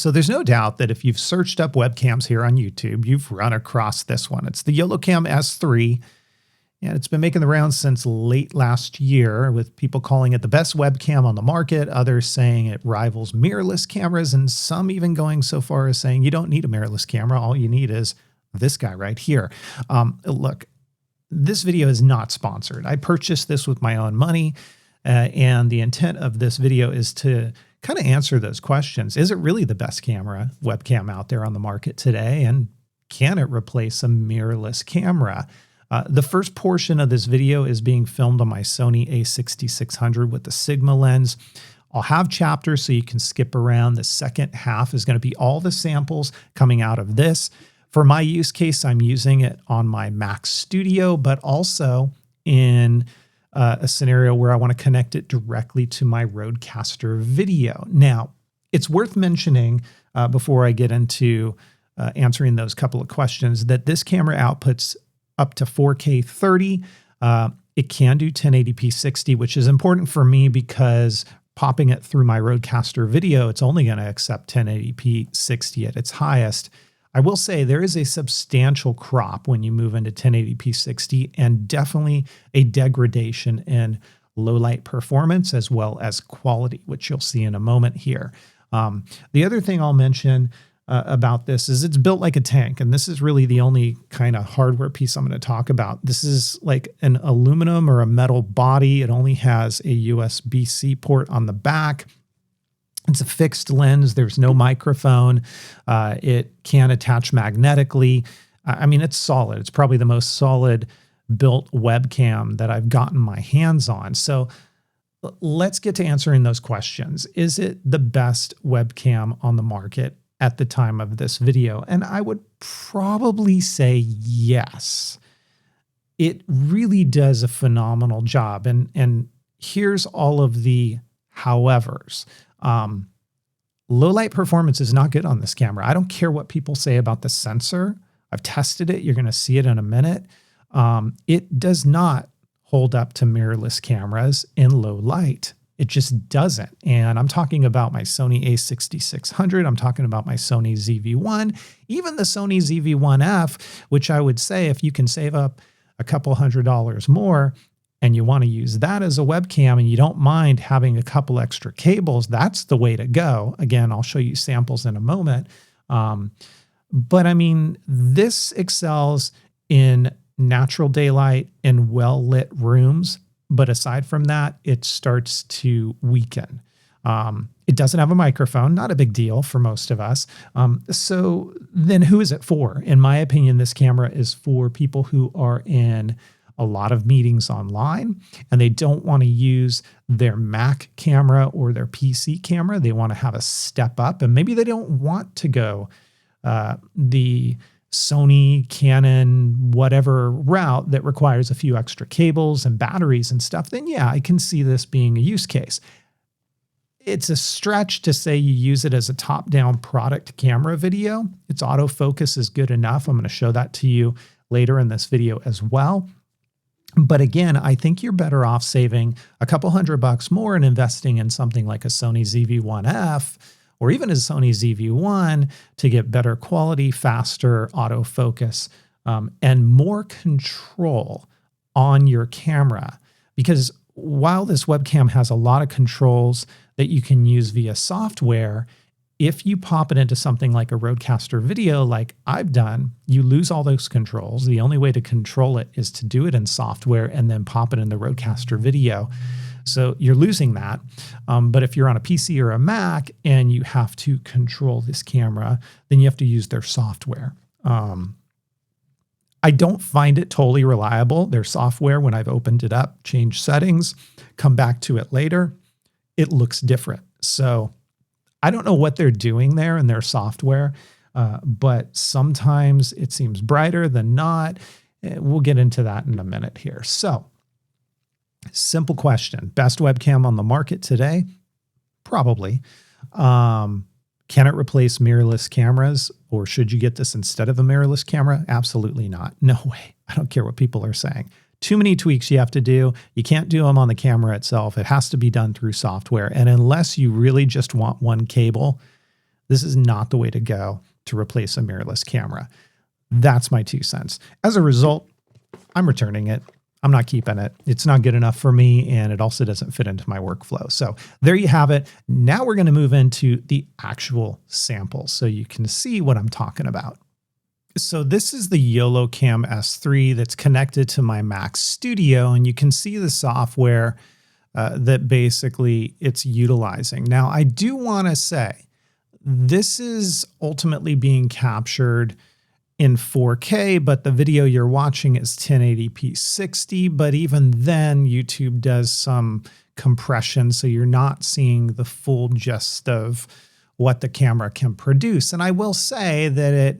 So there's no doubt that if you've searched up webcams here on YouTube, you've run across this one. It's the Yolocam S3, and it's been making the rounds since late last year, with people calling it the best webcam on the market, others saying it rivals mirrorless cameras, and some even going so far as saying you don't need a mirrorless camera. All you need is this guy right here. Look, this video is not sponsored. I purchased this with my own money, and the intent of this video is to kind of answer those questions. Is it really the best webcam out there on the market today? And can it replace a mirrorless camera? The first portion of this video is being filmed on my Sony a6600 with the Sigma lens. I'll have chapters so you can skip around. The second half is going to be all the samples coming out of this. For my use case, I'm using it on my Mac Studio, but also in a scenario where I want to connect it directly to my Rodecaster video. Now, it's worth mentioning before I get into answering those couple of questions that this camera outputs up to 4K 30. It can do 1080p 60, which is important for me because popping it through my Rodecaster video, it's only going to accept 1080p 60 at its highest. I will say there is a substantial crop when you move into 1080p 60, and definitely a degradation in low light performance as well as quality, which you'll see in a moment here. The other thing I'll mention about this is it's built like a tank, and this is really the only kind of hardware piece I'm going to talk about. This is like an aluminum or a metal body. It only has a USB-C port on the back. It's a fixed lens. There's no microphone. It can attach magnetically. I mean, it's solid. It's probably the most solid built webcam that I've gotten my hands on. So let's get to answering those questions. Is it the best webcam on the market at the time of this video? And I would probably say yes. It really does a phenomenal job. And here's all of the howevers. Low light performance is not good on this camera. I don't care what people say about the sensor. I've tested it. You're going to see it in a minute. It does not hold up to mirrorless cameras in low light. It just doesn't. And I'm talking about my Sony a6600. I'm talking about my Sony ZV-1, even the Sony ZV-1F, which I would say if you can save up a couple $100 more, and you want to use that as a webcam and you don't mind having a couple extra cables, that's the way to go. Again, I'll show you samples in a moment. But I mean, this excels in natural daylight in well-lit rooms. But aside from that, it starts to weaken. It doesn't have a microphone, not a big deal for most of us. So then who is it for? In my opinion, this camera is for people who are in a lot of meetings online and they don't want to use their Mac camera or their PC camera. They want to have a step up, and maybe they don't want to go the Sony, Canon, whatever route that requires a few extra cables and batteries and stuff. Then yeah, I can see this being a use case. It's a stretch to say you use it as a top-down product camera video. Its autofocus is good enough. I'm going to show that to you later in this video as well. But again, I think you're better off saving a couple $100 more and investing in something like a Sony ZV-1F or even a Sony ZV-1 to get better quality, faster autofocus, and more control on your camera. Because while this webcam has a lot of controls that you can use via software, if you pop it into something like a Rodecaster video like I've done, you lose all those controls. The only way to control it is to do it in software and then pop it in the Rodecaster video. So you're losing that. But if you're on a PC or a Mac and you have to control this camera, then you have to use their software. I don't find it totally reliable. Their software, when I've opened it up, changed settings, come back to it later, it looks different. So I don't know what they're doing there in their software, but sometimes it seems brighter than not. We'll get into that in a minute here. So, simple question. Best webcam on the market today? Probably. Can it replace mirrorless cameras, or should you get this instead of a mirrorless camera? Absolutely not. No way. I don't care what people are saying. Too many tweaks you have to do. You can't do them on the camera itself. It has to be done through software. And unless you really just want one cable, This is not the way to go to replace a mirrorless camera. That's my 2 cents. As a result, I'm returning it. I'm not keeping it. It's not good enough for me, and it also doesn't fit into my workflow. So there you have it. Now we're going to move into the actual sample so you can see what I'm talking about. So this is the Yolocam S3 that's connected to my Mac Studio, and you can see the software that basically it's utilizing. Now, I do want to say this is ultimately being captured in 4K, but the video you're watching is 1080p 60. But even then, YouTube does some compression, so you're not seeing the full gist of what the camera can produce. And I will say that at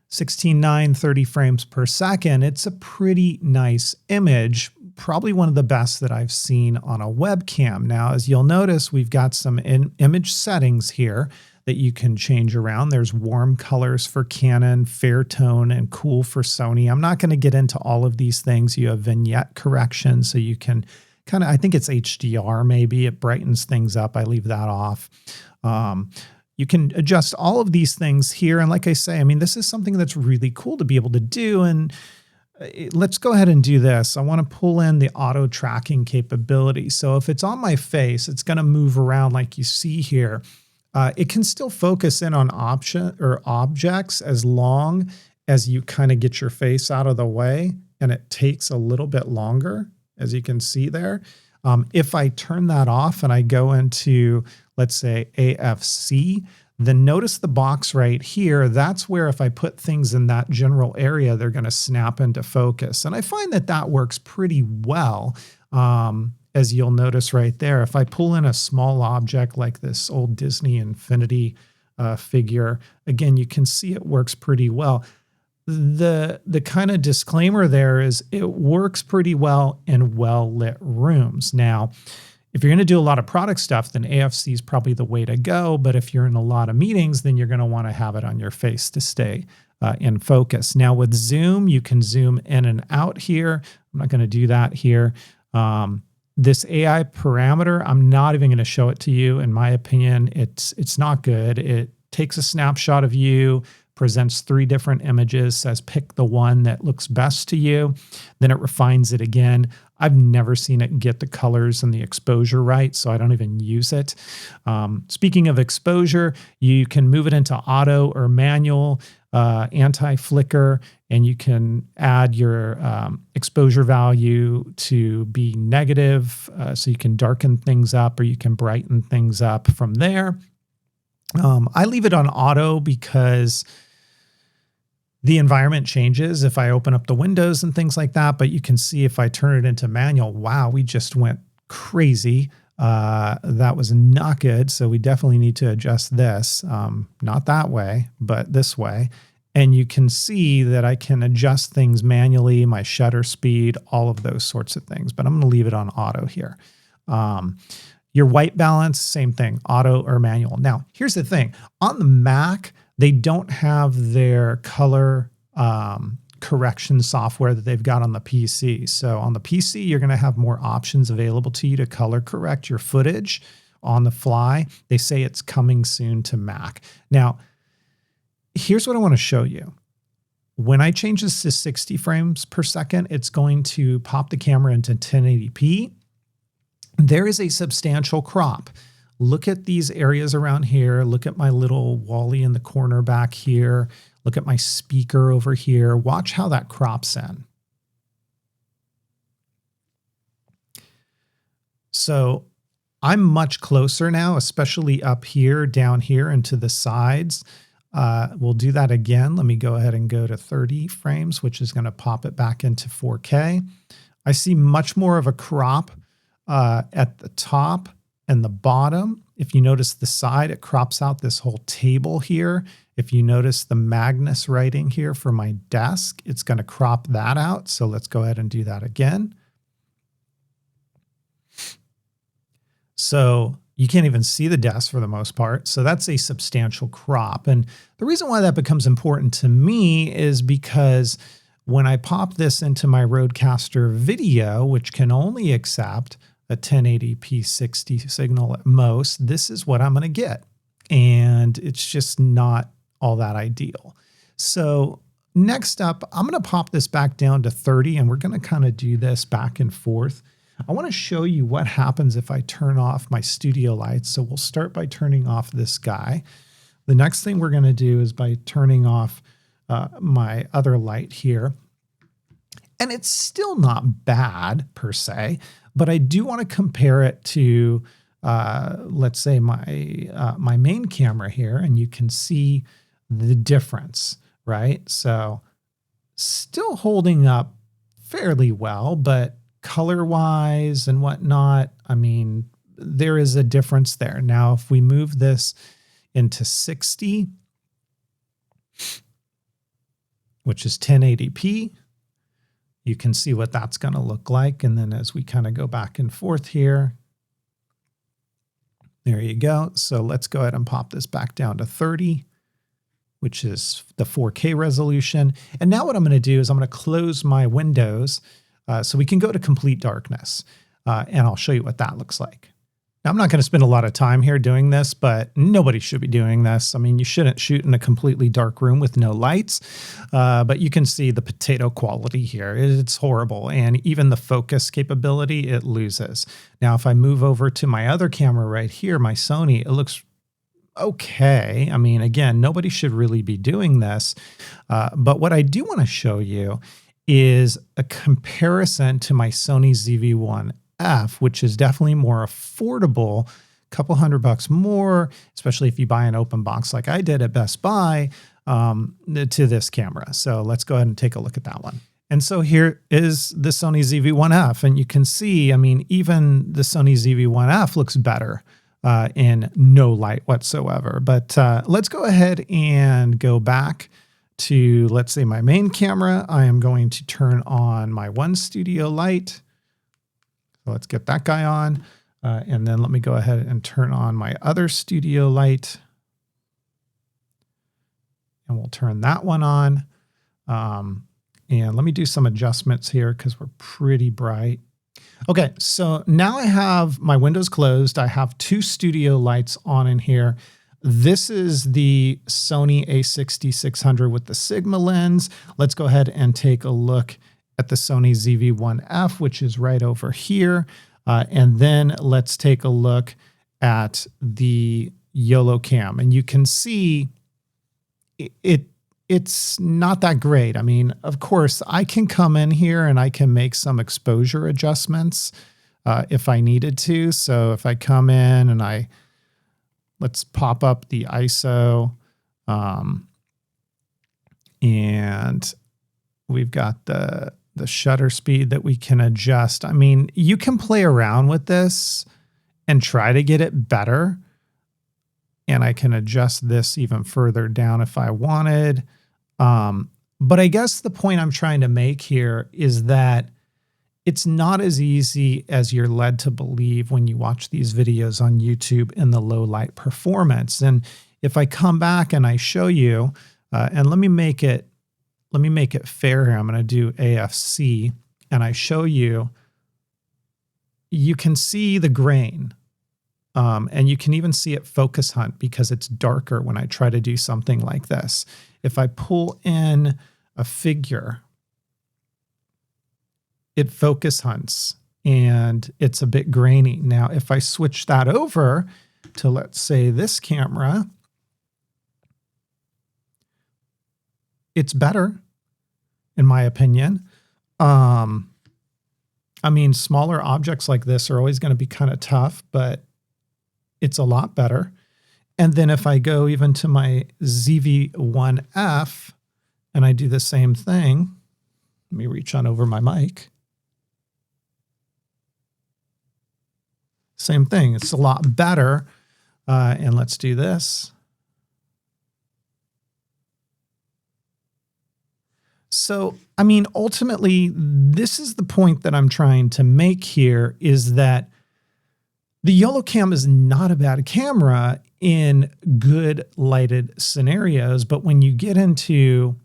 16:9, 30 frames per second, it's a pretty nice image, probably one of the best that I've seen on a webcam. Now, as you'll notice, we've got some image settings here that you can change around. There's warm colors for Canon, fair tone, and cool for Sony. I'm not going to get into all of these things. You have vignette correction, so you can kind of, I think it's HDR maybe. It brightens things up. I leave that off. You can adjust all of these things here. And like I say, I mean, this is something that's really cool to be able to do. And let's go ahead and do this. I want to pull in the auto tracking capability. So if it's on my face, it's going to move around like you see here. It can still focus in on objects as long as you kind of get your face out of the way, and it takes a little bit longer, as you can see there. If I turn that off and I go into, let's say, AFC, then notice the box right here. That's where if I put things in that general area, they're going to snap into focus. And I find that that works pretty well. As you'll notice right there, if I pull in a small object like this old Disney Infinity figure, again, you can see it works pretty well. The kind of disclaimer there is it works pretty well in well-lit rooms. Now, if you're going to do a lot of product stuff, then AFC is probably the way to go. But if you're in a lot of meetings, then you're going to want to have it on your face to stay in focus. Now with zoom, you can zoom in and out here. I'm not going to do that here. This AI parameter, I'm not even going to show it to you. In my opinion, it's not good. It takes a snapshot of you, presents 3 different images, says pick the one that looks best to you. Then it refines it again. I've never seen it get the colors and the exposure right, so I don't even use it. Speaking of exposure, you can move it into auto or manual, anti-flicker, and you can add your exposure value to be negative, so you can darken things up or you can brighten things up from there. I leave it on auto because the environment changes if I open up the windows and things like that, but you can see if I turn it into manual, wow, we just went crazy. That was not good. So we definitely need to adjust this, not that way, but this way. And you can see that I can adjust things manually, my shutter speed, all of those sorts of things, but I'm going to leave it on auto here. Your white balance, same thing, auto or manual. Now, here's the thing. On the Mac, they don't have their color correction software that they've got on the PC. So on the PC, you're going to have more options available to you to color correct your footage on the fly. They say it's coming soon to Mac. Now, here's what I want to show you. When I change this to 60 frames per second, it's going to pop the camera into 1080p. There is a substantial crop. Look at these areas around here. Look at my little Wally in the corner back here. Look at my speaker over here. Watch how that crops in. So I'm much closer now, especially up here, down here, and to the sides. We'll do that again. Let me go ahead and go to 30 frames, which is going to pop it back into 4K. I see much more of a crop at the top and the bottom. If you notice the side, it crops out this whole table here. If you notice the Magnus writing here for my desk, it's going to crop that out. So let's go ahead and do that again. So you can't even see the desk for the most part. So that's a substantial crop. And the reason why that becomes important to me is because when I pop this into my Rodecaster video, which can only accept a 1080p 60 signal at most, this is what I'm going to get. and it's just not all that ideal. So next up, I'm going to pop this back down to 30, and we're going to kind of do this back and forth. I want to show you what happens if I turn off my studio lights. So we'll start by turning off this guy. The next thing we're going to do is by turning off my other light here. And it's still not bad per se, but I do want to compare it to, let's say, my main camera here, and you can see the difference, right? So still holding up fairly well, but color-wise and whatnot, I mean, there is a difference there. Now, if we move this into 60, which is 1080p, you can see what that's going to look like. And then as we kind of go back and forth here, there you go. So let's go ahead and pop this back down to 30, which is the 4K resolution. And now what I'm going to do is I'm going to close my windows so we can go to complete darkness. And I'll show you what that looks like. Now, I'm not going to spend a lot of time here doing this, but nobody should be doing this. I mean, you shouldn't shoot in a completely dark room with no lights, but you can see the potato quality here. It's horrible. And even the focus capability, it loses. Now, if I move over to my other camera right here, my Sony, it looks okay. I mean, again, nobody should really be doing this. But what I do want to show you is a comparison to my Sony ZV-1F, which is definitely more affordable, a couple $100 more, especially if you buy an open box like I did at Best Buy, to this camera. So let's go ahead and take a look at that one. And so here is the Sony ZV-1F, and you can see, I mean, even the Sony ZV-1F looks better in no light whatsoever. But let's go ahead and go back to, let's say, my main camera. I am going to turn on my one studio light. So let's get that guy on. And then let me go ahead and turn on my other studio light. And we'll turn that one on. And let me do some adjustments here because we're pretty bright. Okay, so now I have my windows closed. I have two studio lights on in here. This is the Sony a6600 with the Sigma lens. Let's go ahead and take a look at the Sony ZV-1F, which is right over here. And then let's take a look at the Yolocam. And you can see it's not that great. I mean, of course, I can come in here and I can make some exposure adjustments if I needed to. So if I come in and let's pop up the ISO, and we've got the shutter speed that we can adjust. I mean, you can play around with this and try to get it better. And I can adjust this even further down if I wanted. But I guess the point I'm trying to make here is that it's not as easy as you're led to believe when you watch these videos on YouTube in the low light performance. And if I come back and I show you, and let me make it fair here. I'm going to do AFC, and I show you, you can see the grain. And you can even see it focus hunt because it's darker when I try to do something like this. If I pull in a figure, it focus hunts and it's a bit grainy. Now, if I switch that over to, let's say, this camera, it's better, in my opinion. I mean, smaller objects like this are always going to be kind of tough, but it's a lot better. And then if I go even to my ZV-1F and I do the same thing, let me reach on over my mic. Same thing, it's a lot better. And let's do this. So, I mean, ultimately, this is the point that I'm trying to make here, is that the Yolocam is not a bad camera in good lighted scenarios, but when you get into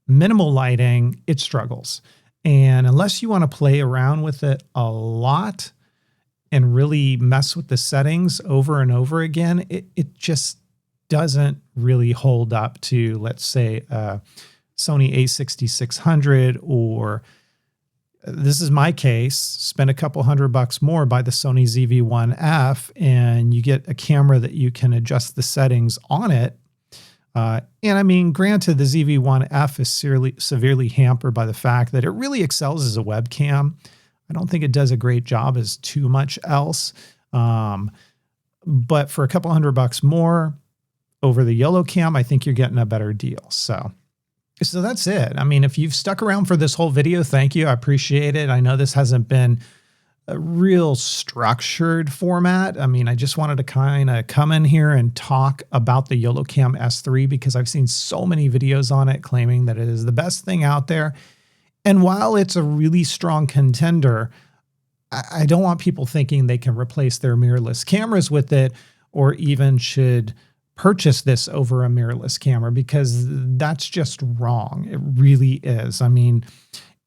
minimal lighting, it struggles. And unless you want to play around with it a lot and really mess with the settings over and over again, it just doesn't really hold up to, let's say, Sony a6600, or this is my case, spend a couple $100 more, buy the Sony ZV-1F, and you get a camera that you can adjust the settings on it. And I mean, granted, the ZV-1F is severely hampered by the fact that it really excels as a webcam. I don't think it does a great job as too much else. But for a couple $100 more over the Yolocam, I think you're getting a better deal. So that's it. I mean, if you've stuck around for this whole video, thank you. I appreciate it. I know this hasn't been a real structured format. I mean, I just wanted to kind of come in here and talk about the Yolocam S3 because I've seen so many videos on it claiming that it is the best thing out there. And while it's a really strong contender, I don't want people thinking they can replace their mirrorless cameras with it, or even should purchase this over a mirrorless camera, because that's just wrong. It really is. I mean,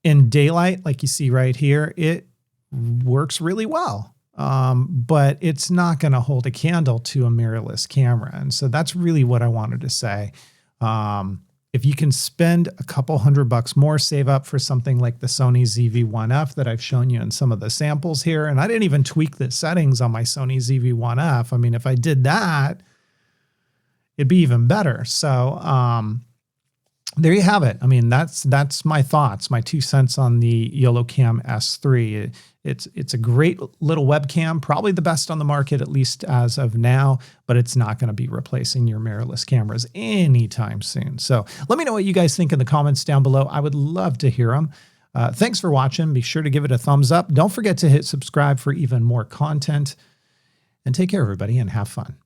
in daylight, like you see right here, it works really well, but it's not going to hold a candle to a mirrorless camera. And so that's really what I wanted to say. If you can spend a couple $100 more, save up for something like the Sony ZV-1F that I've shown you in some of the samples here. And I didn't even tweak the settings on my Sony ZV-1F. I mean, if I did that, it'd be even better. So, there you have it. I mean, that's my thoughts, my 2 cents on the Yolocam S3. It's a great little webcam, probably the best on the market, at least as of now, but it's not going to be replacing your mirrorless cameras anytime soon. So let me know what you guys think in the comments down below. I would love to hear them. Thanks for watching. Be sure to give it a thumbs up. Don't forget to hit subscribe for even more content. And take care, everybody, and have fun.